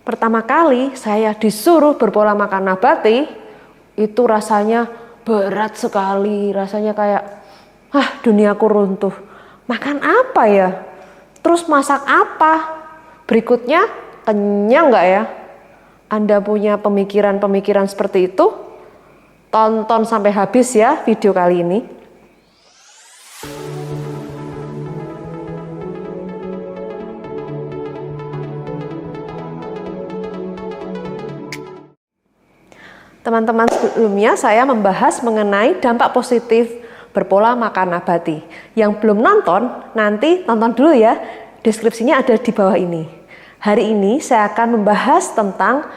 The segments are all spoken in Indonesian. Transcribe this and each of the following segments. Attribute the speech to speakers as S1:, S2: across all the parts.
S1: Pertama kali saya disuruh berpola makan nabati, itu rasanya berat sekali, rasanya kayak, duniaku runtuh. Makan apa ya? Terus masak apa? Berikutnya, kenyang nggak ya? Anda punya pemikiran-pemikiran seperti itu? Tonton sampai habis ya video kali ini. Teman-teman, sebelumnya saya membahas mengenai dampak positif berpola makan nabati. Yang belum nonton, nanti tonton dulu ya. Deskripsinya ada di bawah ini. Hari ini saya akan membahas tentang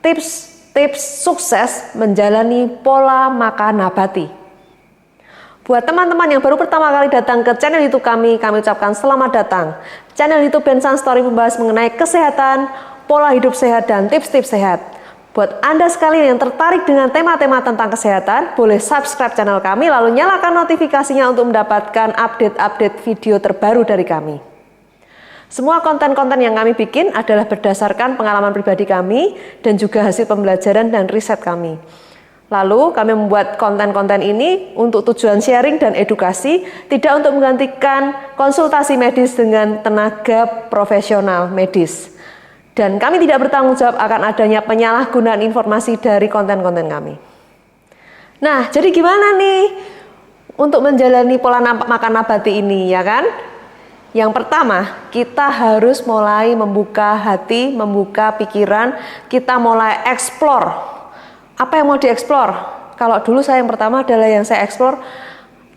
S1: tips sukses menjalani pola makan nabati. Buat teman-teman yang baru pertama kali datang ke channel YouTube kami ucapkan selamat datang. Channel YouTube Bensan Story membahas mengenai kesehatan, pola hidup sehat, dan tips-tips sehat. Buat Anda sekalian yang tertarik dengan tema-tema tentang kesehatan, boleh subscribe channel kami lalu nyalakan notifikasinya untuk mendapatkan update-update video terbaru dari kami. Semua konten-konten yang kami bikin adalah berdasarkan pengalaman pribadi kami dan juga hasil pembelajaran dan riset kami. Lalu kami membuat konten-konten ini untuk tujuan sharing dan edukasi, tidak untuk menggantikan konsultasi medis dengan tenaga profesional medis. Dan kami tidak bertanggung jawab akan adanya penyalahgunaan informasi dari konten-konten kami. Nah, jadi gimana nih untuk menjalani pola makan nabati ini, ya kan? Yang pertama, kita harus mulai membuka hati, membuka pikiran, kita mulai explore. Apa yang mau dieksplor? Kalau dulu saya yang pertama adalah yang saya explore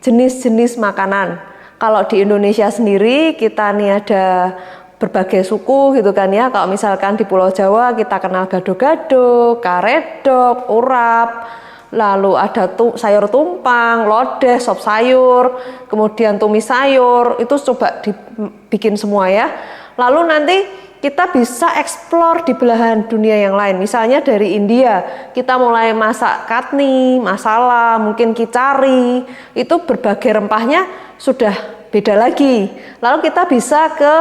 S1: jenis-jenis makanan. Kalau di Indonesia sendiri, kita nih ada berbagai suku gitu kan ya. Kalau misalkan di Pulau Jawa kita kenal gado-gado, karedok, urap, lalu ada sayur tumpang, lodeh, sop sayur, kemudian tumis sayur, itu coba dibikin semua ya. Lalu nanti kita bisa eksplor di belahan dunia yang lain. Misalnya dari India, kita mulai masak katni, masala, mungkin kicari, itu berbagai rempahnya sudah beda lagi. Lalu kita bisa ke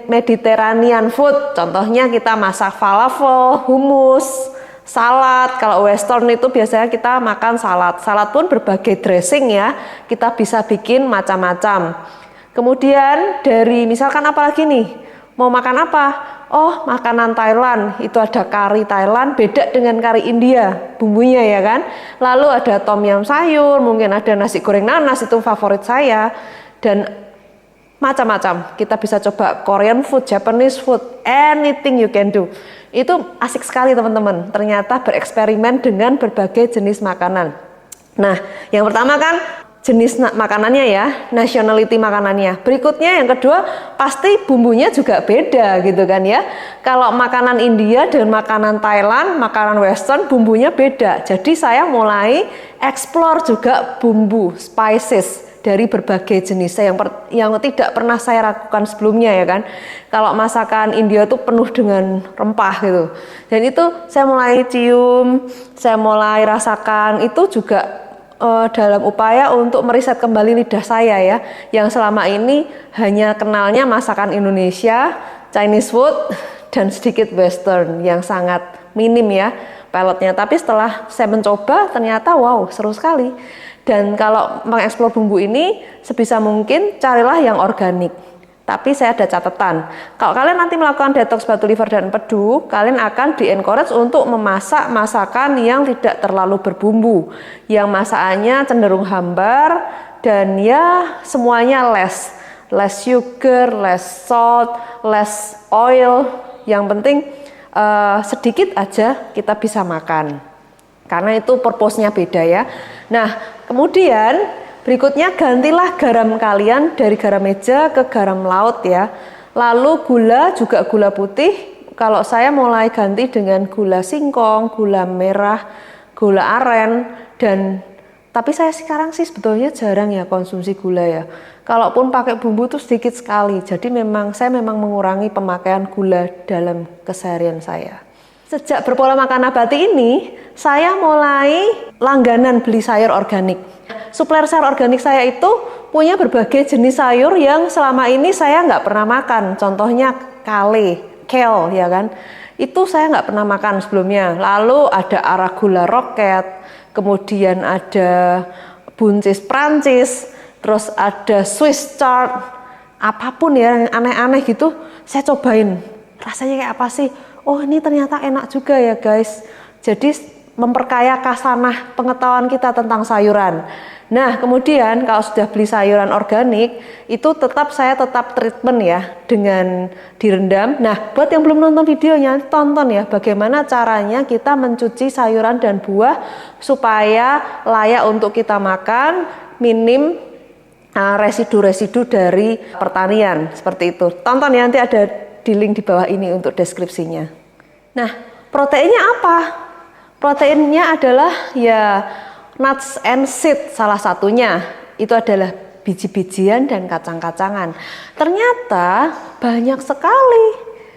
S1: Mediterranean food. Contohnya kita masak falafel, hummus, salad. Kalau western itu biasanya kita makan salad. Salad pun berbagai dressing ya. Kita bisa bikin macam-macam. Kemudian dari misalkan apa lagi nih? Mau makan apa? Oh, makanan Thailand. Itu ada kari Thailand, beda dengan kari India bumbunya ya kan. Lalu ada tom yum sayur, mungkin ada nasi goreng nanas, itu favorit saya. Dan macam-macam. Kita bisa coba Korean food, Japanese food, anything you can do. Itu asik sekali teman-teman. Ternyata bereksperimen dengan berbagai jenis makanan. Nah, yang pertama kan jenis makanannya ya, nationality makanannya. Berikutnya yang kedua, pasti bumbunya juga beda gitu kan ya. Kalau makanan India dan makanan Thailand, makanan western, bumbunya beda. Jadi saya mulai explore juga bumbu, spices dari berbagai jenis yang tidak pernah saya lakukan sebelumnya ya kan. Kalau masakan India tuh penuh dengan rempah gitu. Dan itu saya mulai cium, saya mulai rasakan, itu juga dalam upaya untuk meriset kembali lidah saya ya, yang selama ini hanya kenalnya masakan Indonesia, Chinese food, dan sedikit western yang sangat minim ya paletnya. Tapi setelah saya mencoba ternyata wow, seru sekali. Dan kalau mengeksplor bumbu ini sebisa mungkin carilah yang organik. Tapi saya ada catatan, kalau kalian nanti melakukan detox batu liver dan empedu, kalian akan di-encourage untuk memasak masakan yang tidak terlalu berbumbu, yang masakannya cenderung hambar, dan ya semuanya less sugar, less salt, less oil. Yang penting sedikit aja kita bisa makan, karena itu purpose-nya beda ya. Nah, kemudian berikutnya gantilah garam kalian dari garam meja ke garam laut ya. Lalu gula juga gula putih. Kalau saya mulai ganti dengan gula singkong, gula merah, gula aren, tapi saya sekarang sih sebetulnya jarang ya konsumsi gula ya. Kalaupun pakai bumbu tuh sedikit sekali. Jadi saya memang mengurangi pemakaian gula dalam keseharian saya. Sejak berpola makan nabati ini, saya mulai langganan beli sayur organik. Supplier sayur organik saya itu punya berbagai jenis sayur yang selama ini saya nggak pernah makan. Contohnya kale, kale ya kan. Itu saya nggak pernah makan sebelumnya. Lalu ada arugula rocket, kemudian ada buncis Prancis, terus ada Swiss chard, apapun ya yang aneh-aneh gitu, saya cobain. Rasanya kayak apa sih? Oh ini ternyata enak juga ya guys. Jadi memperkaya kasanah pengetahuan kita tentang sayuran. Nah kemudian kalau sudah beli sayuran organik itu saya tetap treatment ya dengan direndam. Nah buat yang belum nonton videonya tonton ya bagaimana caranya kita mencuci sayuran dan buah supaya layak untuk kita makan, minim residu-residu dari pertanian seperti itu. Tonton ya, nanti ada di link di bawah ini untuk deskripsinya. Nah proteinnya apa? Proteinnya adalah ya nuts and seed salah satunya. Itu adalah biji-bijian dan kacang-kacangan. Ternyata banyak sekali.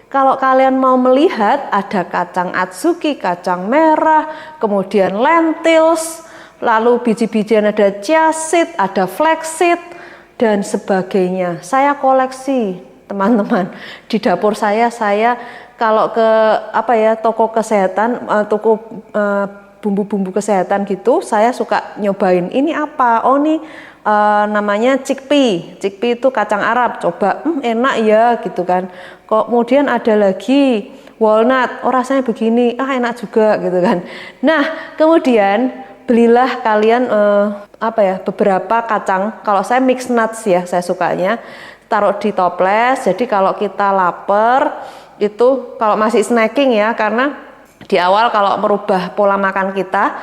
S1: Kalau kalian mau melihat ada kacang atsuki, kacang merah, kemudian lentils, lalu biji-bijian ada chia seed, ada flax seed dan sebagainya. Saya koleksi teman-teman. Di dapur saya kalau ke toko kesehatan, toko bumbu-bumbu kesehatan gitu, saya suka nyobain ini apa. Oh ini namanya chickpea. Chickpea itu kacang Arab. Coba, enak ya gitu kan. Kemudian ada lagi walnut. Oh rasanya begini, enak juga gitu kan. Nah kemudian belilah kalian beberapa kacang. Kalau saya mix nuts ya, saya sukanya taruh di toples. Jadi kalau kita lapar itu kalau masih snacking ya, karena di awal kalau merubah pola makan kita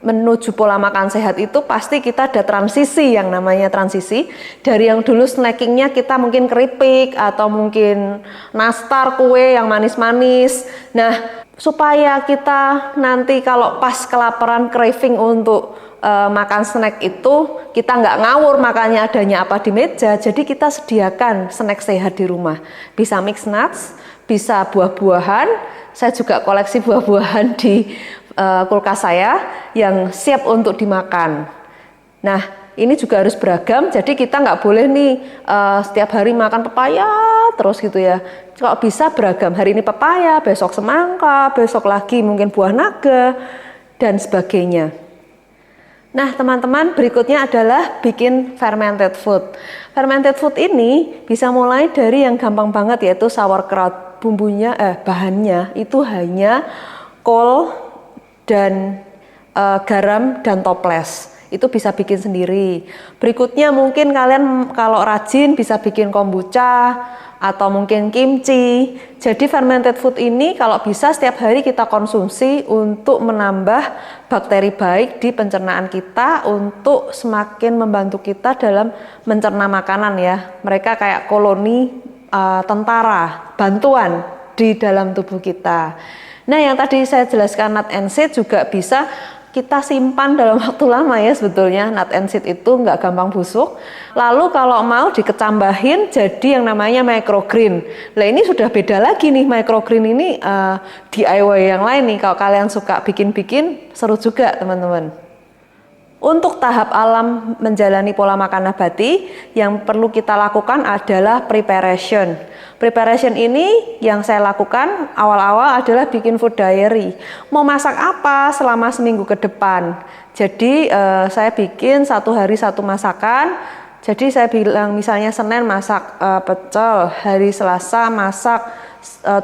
S1: menuju pola makan sehat itu pasti kita ada transisi, yang namanya transisi dari yang dulu snackingnya kita mungkin keripik atau mungkin nastar, kue yang manis-manis. Nah supaya kita nanti kalau pas kelaparan craving untuk makan snack itu kita nggak ngawur makannya adanya apa di meja, jadi kita sediakan snack sehat di rumah. Bisa mix nuts, bisa buah-buahan. Saya juga koleksi buah-buahan di kulkas saya yang siap untuk dimakan. Nah ini juga harus beragam, jadi kita nggak boleh nih setiap hari makan pepaya terus gitu ya. Kalau bisa beragam, hari ini pepaya, besok semangka, besok lagi mungkin buah naga dan sebagainya. Nah teman-teman, berikutnya adalah bikin fermented food. Fermented food ini bisa mulai dari yang gampang banget, yaitu sauerkraut. Bahannya itu hanya kol dan garam dan toples. Itu bisa bikin sendiri. Berikutnya mungkin kalian kalau rajin bisa bikin kombucha atau mungkin kimchi. Jadi fermented food ini kalau bisa setiap hari kita konsumsi untuk menambah bakteri baik di pencernaan kita, untuk semakin membantu kita dalam mencerna makanan ya. Mereka kayak koloni tentara, bantuan di dalam tubuh kita. Nah yang tadi saya jelaskan nut and seed juga bisa kita simpan dalam waktu lama ya sebetulnya. Nut and seed itu nggak gampang busuk. Lalu kalau mau dikecambahin jadi yang namanya microgreen. Nah ini sudah beda lagi nih, microgreen ini DIY yang lain nih. Kalau kalian suka bikin-bikin, seru juga teman-teman. Untuk tahap alam menjalani pola makan nabati, yang perlu kita lakukan adalah preparation. Preparation ini yang saya lakukan awal-awal adalah bikin food diary. Mau masak apa selama seminggu ke depan. Jadi saya bikin satu hari satu masakan. Jadi saya bilang misalnya Senin masak pecel, hari Selasa masak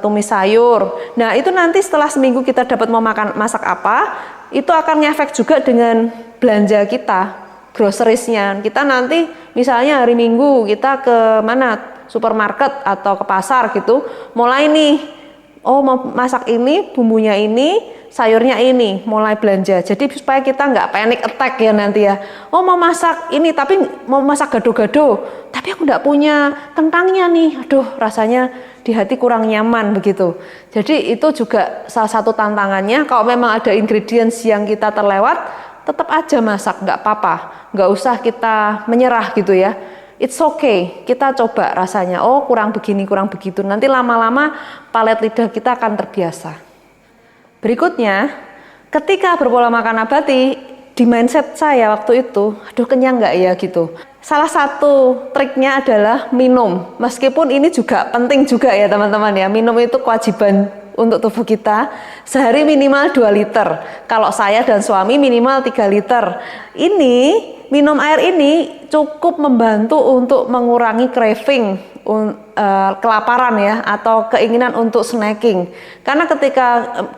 S1: tumis sayur. Nah itu nanti setelah seminggu kita dapat mau masak apa, itu akan ngefek juga dengan belanja kita, groceriesnya. Kita nanti misalnya hari Minggu kita ke mana, supermarket atau ke pasar gitu, mulai nih, oh mau masak ini, bumbunya ini, sayurnya ini, mulai belanja. Jadi supaya kita nggak panic attack ya nanti ya. Oh mau masak ini, tapi mau masak gado-gado, tapi aku nggak punya kentangnya nih. Aduh rasanya di hati kurang nyaman begitu. Jadi itu juga salah satu tantangannya. Kalau memang ada ingredients yang kita terlewat, tetap aja masak, nggak apa-apa. Nggak usah kita menyerah gitu ya. It's okay, kita coba rasanya. Oh kurang begini, kurang begitu. Nanti lama-lama palet lidah kita akan terbiasa. Berikutnya, ketika berpola makan nabati, di mindset saya waktu itu, aduh kenyang nggak ya gitu. Salah satu triknya adalah minum. Meskipun ini juga penting juga ya teman-teman ya. Minum itu kewajiban untuk tubuh kita. Sehari minimal 2 liter. Kalau saya dan suami minimal 3 liter. Ini, minum air ini cukup membantu untuk mengurangi craving, kelaparan ya, atau keinginan untuk snacking. Karena ketika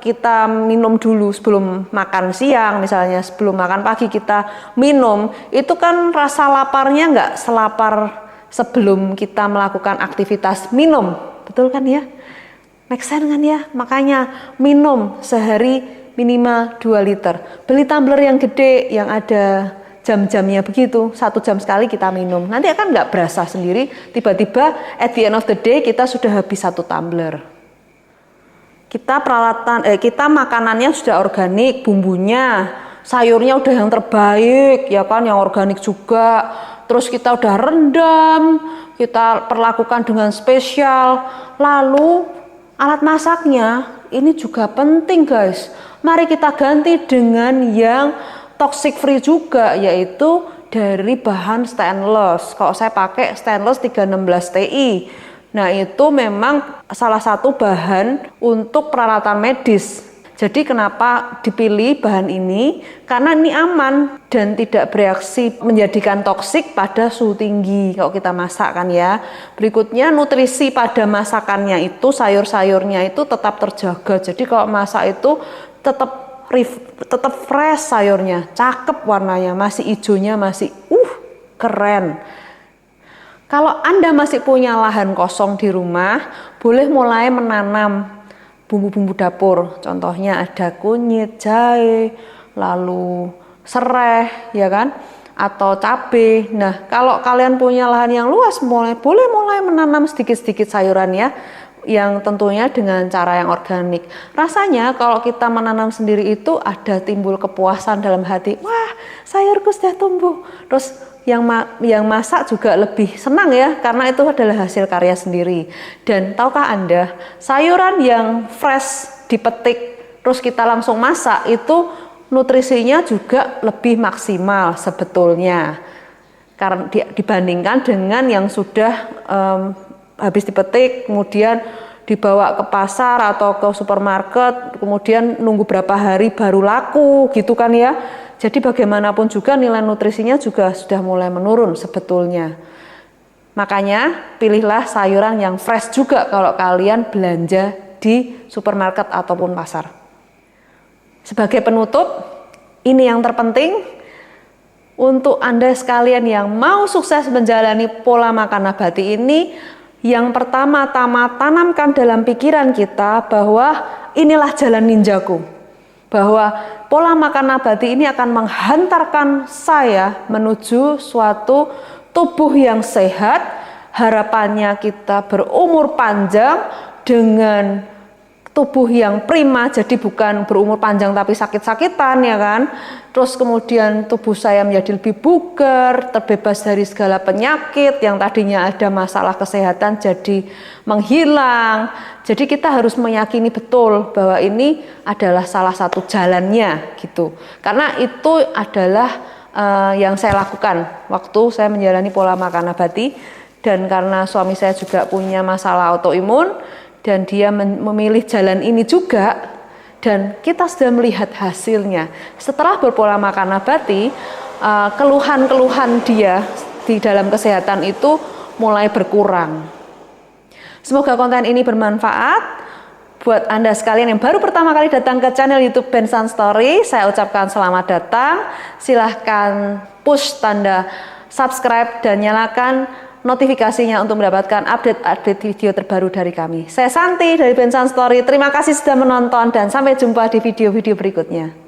S1: kita minum dulu sebelum makan siang, misalnya sebelum makan pagi kita minum, itu kan rasa laparnya nggak selapar sebelum kita melakukan aktivitas minum, betul kan ya? Make sense kan ya? Makanya minum sehari minimal 2 liter. Beli tumbler yang gede yang ada jam-jamnya begitu, 1 jam sekali kita minum. Nanti akan nggak berasa sendiri, tiba-tiba at the end of the day kita sudah habis 1 tumbler. Kita makanannya sudah organik, bumbunya, sayurnya udah yang terbaik, ya kan, yang organik juga. Terus kita udah rendam, kita perlakukan dengan spesial. Lalu alat masaknya ini juga penting guys. Mari kita ganti dengan yang toxic free juga, yaitu dari bahan stainless. Kalau saya pakai stainless 316 Ti. Nah, itu memang salah satu bahan untuk peralatan medis. Jadi kenapa dipilih bahan ini? Karena ini aman dan tidak bereaksi menjadikan toksik pada suhu tinggi kalau kita masak kan ya. Berikutnya nutrisi pada masakannya itu, sayur-sayurnya itu tetap terjaga. Jadi kalau masak itu tetap fresh sayurnya, cakep warnanya, masih hijaunya masih keren. Kalau Anda masih punya lahan kosong di rumah, boleh mulai menanam bumbu-bumbu dapur. Contohnya ada kunyit, jahe, lalu serai, ya kan? Atau cabai. Nah, kalau kalian punya lahan yang luas, boleh mulai menanam sedikit-sedikit sayuran ya, yang tentunya dengan cara yang organik. Rasanya kalau kita menanam sendiri itu ada timbul kepuasan dalam hati. Wah, sayurku sudah tumbuh. Terus yang masak juga lebih senang ya, karena itu adalah hasil karya sendiri. Dan tahukah Anda, sayuran yang fresh dipetik terus kita langsung masak itu nutrisinya juga lebih maksimal sebetulnya. Karena dibandingkan dengan yang sudah habis dipetik, kemudian dibawa ke pasar atau ke supermarket, kemudian nunggu berapa hari baru laku gitu kan ya. Jadi bagaimanapun juga nilai nutrisinya juga sudah mulai menurun sebetulnya. Makanya pilihlah sayuran yang fresh juga kalau kalian belanja di supermarket ataupun pasar. Sebagai penutup, ini yang terpenting untuk Anda sekalian yang mau sukses menjalani pola makan nabati ini. Yang pertama-tama, tanamkan dalam pikiran kita bahwa inilah jalan ninjaku. Bahwa pola makan nabati ini akan menghantarkan saya menuju suatu tubuh yang sehat. Harapannya kita berumur panjang dengan tubuh yang prima, jadi bukan berumur panjang tapi sakit-sakitan ya kan. Terus kemudian tubuh saya menjadi lebih bugar, terbebas dari segala penyakit yang tadinya ada masalah kesehatan jadi menghilang. Jadi kita harus meyakini betul bahwa ini adalah salah satu jalannya gitu. Karena itu adalah yang saya lakukan waktu saya menjalani pola makan nabati, dan karena suami saya juga punya masalah autoimun dan dia memilih jalan ini juga. Dan kita sudah melihat hasilnya. Setelah berpola makan nabati, keluhan-keluhan dia di dalam kesehatan itu mulai berkurang. Semoga konten ini bermanfaat buat Anda sekalian yang baru pertama kali datang ke channel YouTube Bensan Story. Saya ucapkan selamat datang. Silahkan push tanda subscribe dan nyalakan notifikasinya untuk mendapatkan update-update video terbaru dari kami. Saya Santi dari Bensan Story. Terima kasih sudah menonton dan sampai jumpa di video-video berikutnya.